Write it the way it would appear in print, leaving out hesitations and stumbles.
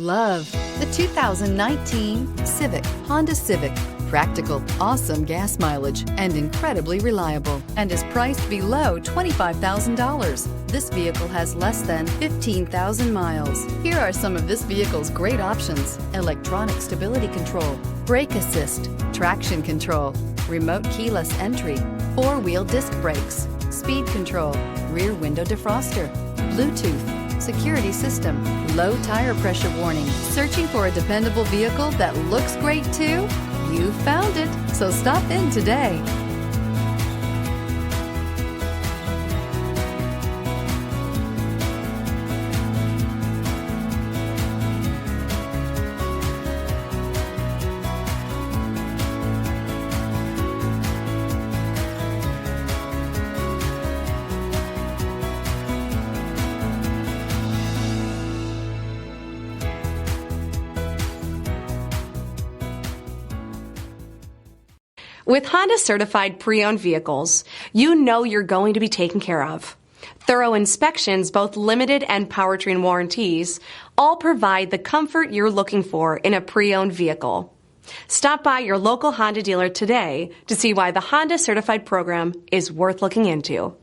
Love the 2019 Civic, Honda Civic. Practical, awesome gas mileage, and incredibly reliable, and is priced below $25,000. This vehicle has less than 15,000 miles. Here are some of this vehicle's great options: electronic stability control, brake assist, traction control, remote keyless entry, four-wheel disc brakes, speed control, rear window defroster, Bluetooth, security system, low tire pressure warning. Searching for a dependable vehicle that looks great too? You found it, so stop in today. With Honda certified pre-owned vehicles, you know you're going to be taken care of. Thorough inspections, both limited and powertrain warranties, all provide the comfort you're looking for in a pre-owned vehicle. Stop by your local Honda dealer today to see why the Honda certified program is worth looking into.